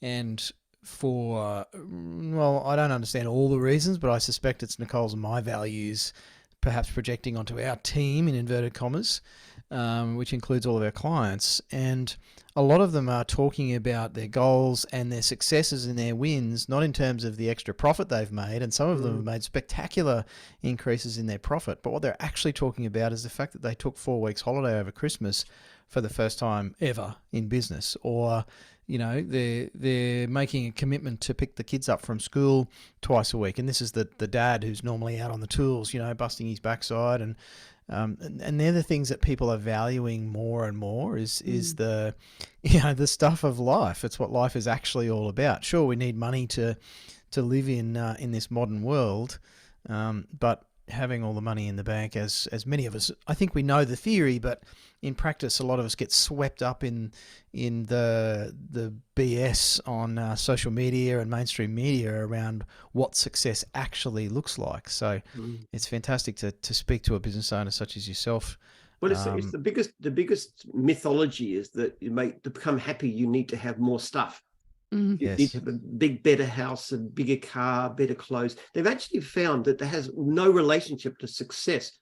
And for, well, I don't understand all the reasons, but I suspect it's Nicole's and my values perhaps projecting onto our team, in inverted commas, which includes all of our clients. And a lot of them are talking about their goals and their successes and their wins, not in terms of the extra profit they've made. And some of them have made spectacular increases in their profit. But what they're actually talking about is the fact that they took 4 weeks holiday over Christmas for the first time ever in business. Or, you know, they're making a commitment to pick the kids up from school twice a week. And this is the dad who's normally out on the tools, you know, busting his backside. And they're the things that people are valuing more and more is the, you know, the stuff of life. It's what life is actually all about. Sure, we need money to live in this modern world, but having all the money in the bank, as many of us, I think we know the theory, but in practice, a lot of us get swept up in the BS on social media and mainstream media around what success actually looks like. So it's fantastic to speak to a business owner such as yourself. Well, it's the biggest mythology is that to become happy, you need to have more stuff. You need to have a big, better house, a bigger car, better clothes. They've actually found that there has no relationship to success.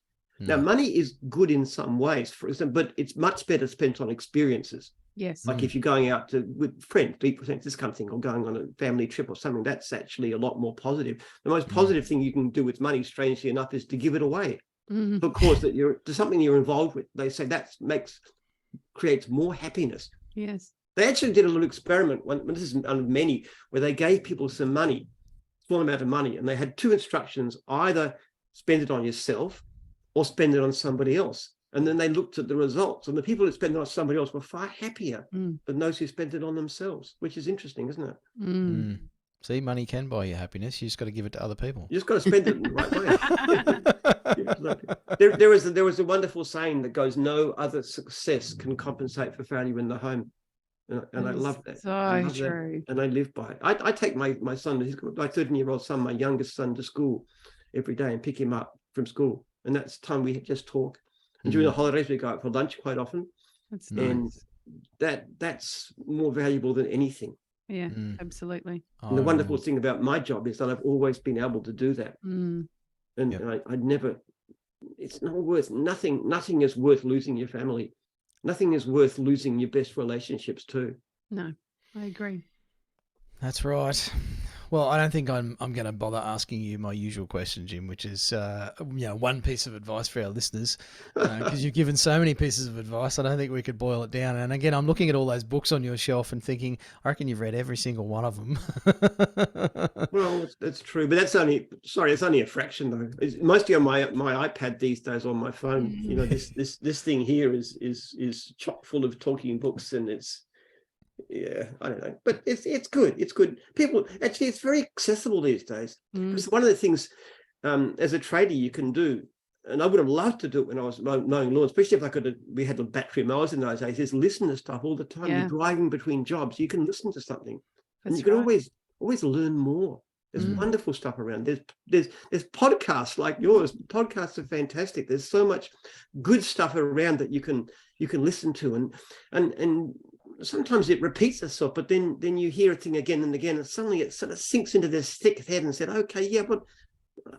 Now, money is good in some ways, for example, but it's much better spent on experiences. Yes. Like if you're going out with friends, this kind of thing, or going on a family trip or something, that's actually a lot more positive. The most positive thing you can do with money, strangely enough, is to give it away. Because to something you're involved with. They say that creates more happiness. Yes. They actually did a little experiment, this is one of many, where they gave people some money, small amount of money, and they had 2 instructions: either spend it on yourself or spend it on somebody else. And then they looked at the results, and the people who spent it on somebody else were far happier than those who spent it on themselves, which is interesting, isn't it? See, money can buy you happiness. You just got to give it to other people. You just got to spend it in the right way. There was a wonderful saying that goes, "No other success can compensate for failure in the home." And I love that. So true. And I live by it. I take my son, he's got my 13-year-old son, my youngest son, to school every day and pick him up from school. And that's time we just talk. And during the holidays, we go out for lunch quite often. That's nice. And that's more valuable than anything. Yeah, absolutely. And the wonderful thing about my job is that I've always been able to do that. And I never, it's not worth, nothing is worth losing your family. Nothing is worth losing your best relationships too. No, I agree. That's right. Well, I don't think I'm going to bother asking you my usual question, Jim, which is, one piece of advice for our listeners, because you've given so many pieces of advice. I don't think we could boil it down. And again, I'm looking at all those books on your shelf and thinking, I reckon you've read every single one of them. Well, that's true, but it's only a fraction though. Mostly on my iPad these days, on my phone. You know, this thing here is chock full of talking books, and it's. Yeah, I don't know, but it's good. It's good. People actually, it's very accessible these days. Because one of the things as a trader you can do, and I would have loved to do it when I was mowing lawn, especially if we had the battery mowers in those days. Just listen to stuff all the time. Yeah. You're driving between jobs, you can listen to something, and That's you can right. always learn more. There's wonderful stuff around. There's podcasts like yours. Podcasts are fantastic. There's so much good stuff around that you can listen to, and sometimes it repeats itself, but then you hear a thing again and again, and suddenly it sort of sinks into this thick head and said, okay, yeah, but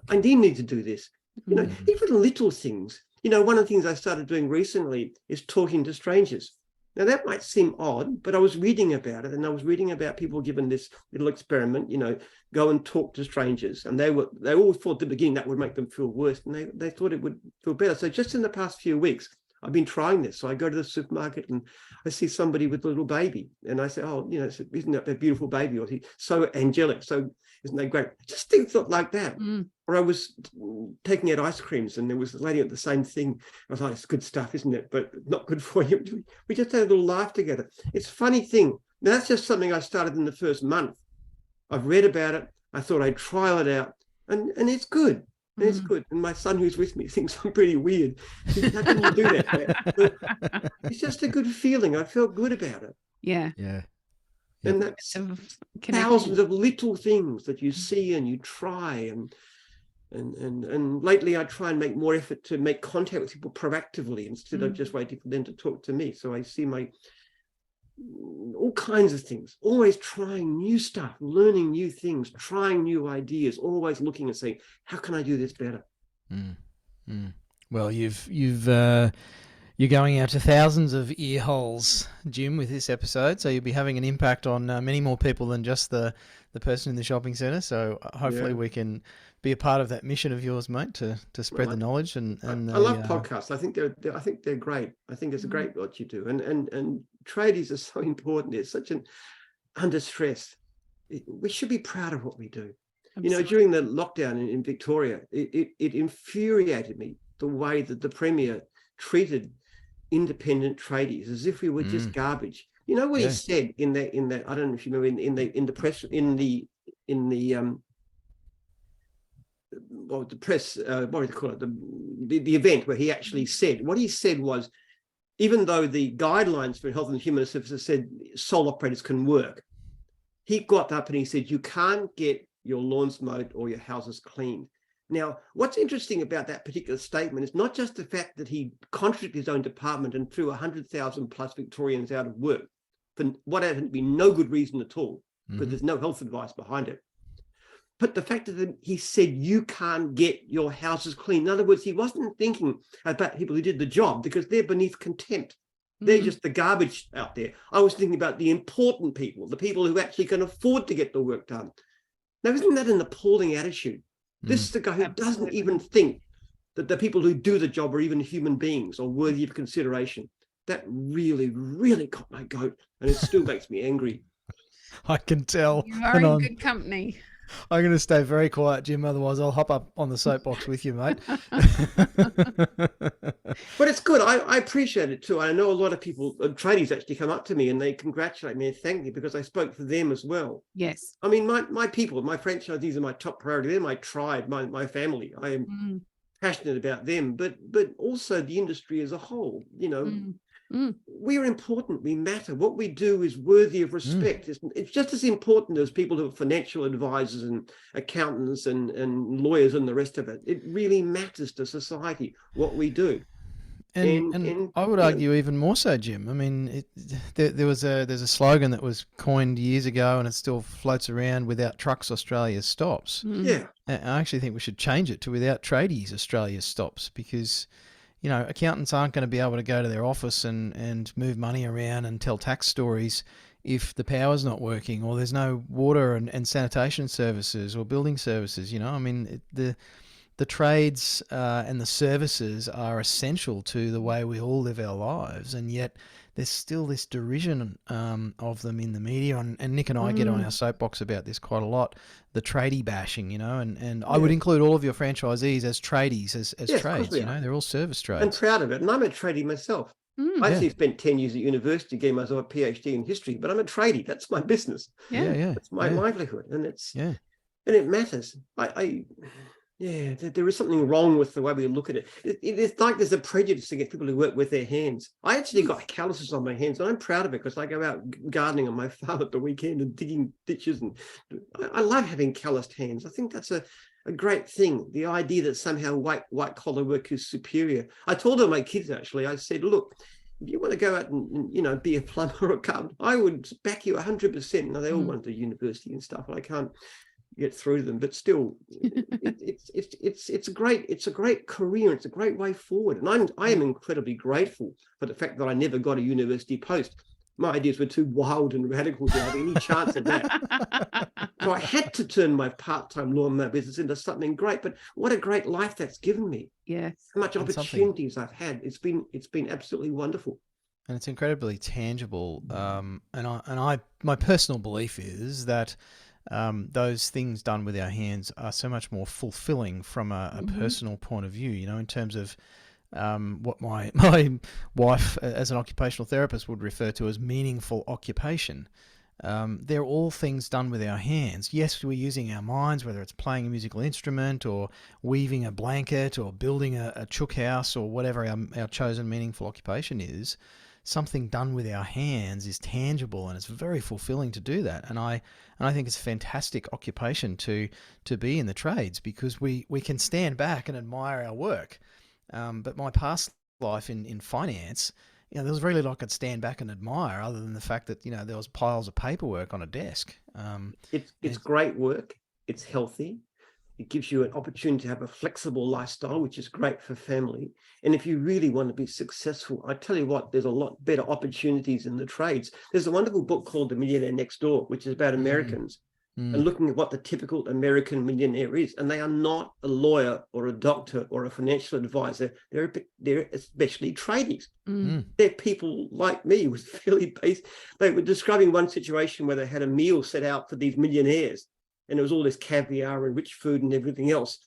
I do need to do this. You know, even little things. You know, one of the things I started doing recently is talking to strangers. Now, that might seem odd, but I was reading about it, and I was reading about people given this little experiment, you know, go and talk to strangers. And they all thought at the beginning that would make them feel worse, and they thought it would feel better. So just in the past few weeks, I've been trying this. So I go to the supermarket and I see somebody with a little baby, and I say, oh, you know, isn't that a beautiful baby? Or he's so angelic. So isn't that great? Just things like that. Or I was taking out ice creams, and there was a lady at the same thing. I was like, it's good stuff, isn't it? But not good for you. We just had a little laugh together. It's a funny thing. Now, that's just something I started in the first month. I've read about it. I thought I'd trial it out, and it's good. It's good. And my son, who's with me, thinks I'm pretty weird. How can you do that? But it's just a good feeling. I felt good about it. Yeah. Yeah. And that's thousands of little things that you see and you try. And lately I try and make more effort to make contact with people proactively instead of just waiting for them to talk to me. So I see all kinds of things, always trying new stuff, learning new things, trying new ideas, always looking and saying, how can I do this better? Well, you're going out to thousands of ear holes, Jim, with this episode. So you'll be having an impact on many more people than just the person in the shopping centre. So hopefully we can be a part of that mission of yours, mate, to spread the knowledge. And I love podcasts. I think they're great. I think it's great what you do. And tradies are so important. It's such an under stress. We should be proud of what we do. Absolutely. You know, during the lockdown in Victoria, it infuriated me the way that the Premier treated independent tradies as if we were just garbage. You know what he said in that I don't know if you remember in the press what do you call it, the event where he actually said what he said was, even though the guidelines for health and human services said sole operators can work, he got up and he said you can't get your lawns mowed or your houses cleaned. Now, what's interesting about that particular statement is not just the fact that he contradicted his own department and threw 100,000 plus Victorians out of work for what had been no good reason at all, because there's no health advice behind it. But the fact that he said you can't get your houses clean. In other words, he wasn't thinking about people who did the job because they're beneath contempt. They're just the garbage out there. I was thinking about the important people, the people who actually can afford to get the work done. Now, isn't that an appalling attitude? This is the guy who doesn't even think that the people who do the job are even human beings or worthy of consideration. That really, really got my goat, and it still makes me angry. I can tell. You are in good company. I'm going to stay very quiet, Jim. Otherwise, I'll hop up on the soapbox with you, mate. But it's good. I appreciate it too. I know a lot of people, tradies, actually come up to me and they congratulate me and thank me because I spoke for them as well. Yes. I mean, my people, my franchisees are my top priority. They're my tribe, my family. I am passionate about them, but also the industry as a whole. You know, we are important. We matter. What we do is worthy of respect. It's just as important as people who are financial advisors and accountants and lawyers and the rest of it. It really matters to society what we do. And I would argue even more so, Jim. I mean, there's a slogan that was coined years ago, and it still floats around: "Without trucks, Australia stops." Yeah, and I actually think we should change it to "Without tradies, Australia stops," because accountants aren't going to be able to go to their office and move money around and tell tax stories if the power's not working or there's no water and sanitation services or building services. I mean, the trades and the services are essential to the way we all live our lives, and yet there's still this derision of them in the media. And Nick and I get on our soapbox about this quite a lot, the tradie bashing, and I would include all of your franchisees as tradies, as trades. They're all service trades. I'm proud of it, and I'm a tradie myself. I actually spent 10 years at university, getting myself a PhD in history, but I'm a tradie. That's my business. Yeah. It's my livelihood, and and it matters. Yeah, there is something wrong with the way we look at it. It's like there's a prejudice against people who work with their hands. I actually got calluses on my hands, and I'm proud of it because I go out gardening on my farm at the weekend and digging ditches, and I love having calloused hands. I think that's a great thing. The idea that somehow white collar work is superior. I told all my kids, actually, I said, look, if you want to go out and be a plumber or a carpenter, I would back you 100%. Now they all went to university and stuff, and I can't get through them, but still it's a great career. It's a great way forward, and I am incredibly grateful for the fact that I never got a university post. My ideas were too wild and radical to have any chance of that. So I had to turn my part-time lawnmower business into something great. But what a great life that's given me. Yes, how much opportunities I've had. It's been absolutely wonderful. And it's incredibly tangible. My personal belief is that those things done with our hands are so much more fulfilling from a personal point of view, in terms of what my wife as an occupational therapist would refer to as meaningful occupation. They're all things done with our hands. Yes, we're using our minds, whether it's playing a musical instrument or weaving a blanket or building a chook house or whatever our chosen meaningful occupation is. Something done with our hands is tangible, and it's very fulfilling to do that. And I think it's a fantastic occupation to be in the trades, because we can stand back and admire our work. But my past life in finance, there was very little I could stand back and admire, other than the fact that there was piles of paperwork on a desk. It's great work. It's healthy. It gives you an opportunity to have a flexible lifestyle, which is great for family. And if you really want to be successful, I tell you what, there's a lot better opportunities in the trades. There's a wonderful book called The Millionaire Next Door, which is about Americans and looking at what the typical American millionaire is. And they are not a lawyer or a doctor or a financial advisor. They're especially tradies. They're people like me with fairly base. They were describing one situation where they had a meal set out for these millionaires, and there was all this caviar and rich food and everything else.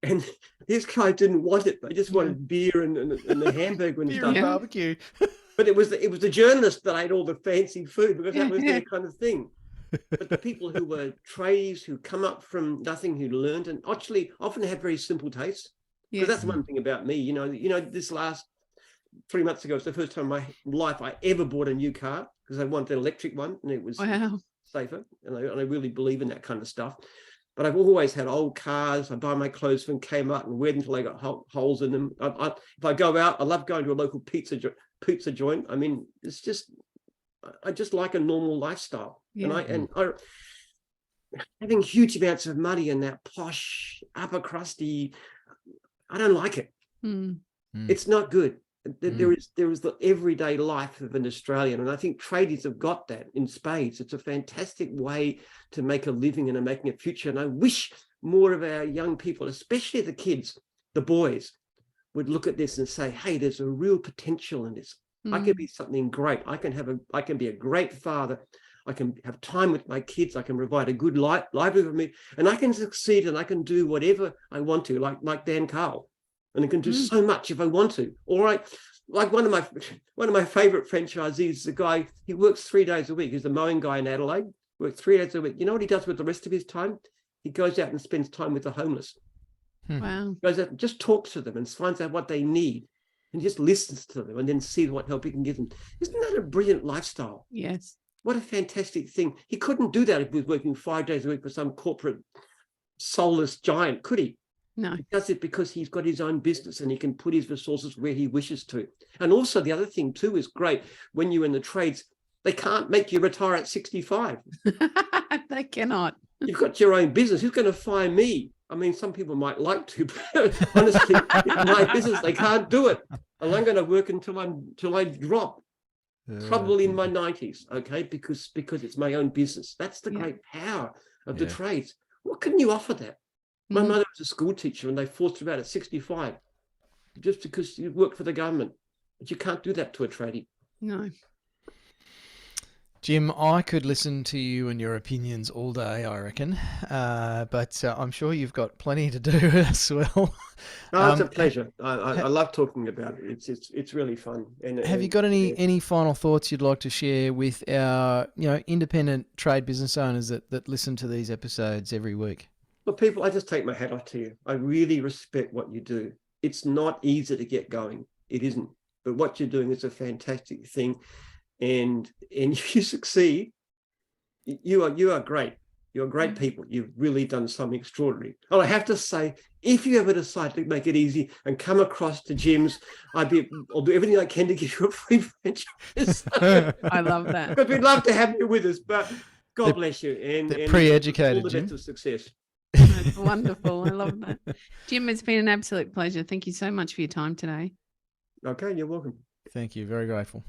And this guy didn't want it. They just wanted beer and the hamburger and stuff. Barbecue. But it was the journalist that ate all the fancy food, because that was their kind of thing. But the people who were tradies, who come up from nothing, who learned, and actually often have very simple tastes. Because that's one thing about me. This last 3 months ago, it's the first time in my life I ever bought a new car, because I wanted an electric one, and it was safer, and I really believe in that kind of stuff. But I've always had old cars. I buy my clothes from Kmart and wear them until I got holes in them. If I go out, I love going to a local pizza joint. I mean, I just like a normal lifestyle. And I having huge amounts of money in that posh, upper crusty, I don't like it. It's not good. There is the everyday life of an Australian, and I think tradies have got that in spades. It's a fantastic way to make a living and making a future. And I wish more of our young people, especially the kids, the boys, would look at this and say, "Hey, there's a real potential in this. I can be something great. I can be a great father. I can have time with my kids. I can provide a good livelihood for me, and I can succeed, and I can do whatever I want to, like Dan Carl. And I can do so much if I want to." All right, like one of my favorite franchisees is a guy. He works 3 days a week. He's the mowing guy in Adelaide. Works 3 days a week. You know what he does with the rest of his time? He goes out and spends time with the homeless. Wow. Goes out and just talks to them and finds out what they need, and just listens to them, and then sees what help he can give them. Isn't that a brilliant lifestyle? Yes. What a fantastic thing. He couldn't do that if he was working 5 days a week for some corporate soulless giant, could he? No. He does it because he's got his own business and he can put his resources where he wishes to. And also the other thing too is great, when you're in the trades, they can't make you retire at 65. They cannot. You've got your own business. Who's going to fire me? I mean, some people might like to, but honestly, in my business, they can't do it. And I'm going to work until I drop, probably in my 90s, okay? Because it's my own business. That's the great power of the trades. What can you offer that? My mother was a school teacher, and they forced her out at 65 just because she worked for the government. But you can't do that to a tradie. No. Jim, I could listen to you and your opinions all day, I reckon, but I'm sure you've got plenty to do as well. No, it's a pleasure. I love talking about it. It's really fun. And have you got any final thoughts you'd like to share with our independent trade business owners that listen to these episodes every week? But people, I just take my hat off to you. I really respect what you do. It's not easy to get going. It isn't. But what you're doing is a fantastic thing. And if you succeed, you are great. You're great people. You've really done something extraordinary. Oh, I have to say, if you ever decide to make it easy and come across to Jim's, I'll do everything I can to give you a free franchise. I love that. Because we'd love to have you with us. But God bless you. And pre-educated, all the Jim. best of success. That's wonderful. I love that. Jim, it's been an absolute pleasure. Thank you so much for your time today. Okay, you're welcome. Thank you. Very grateful.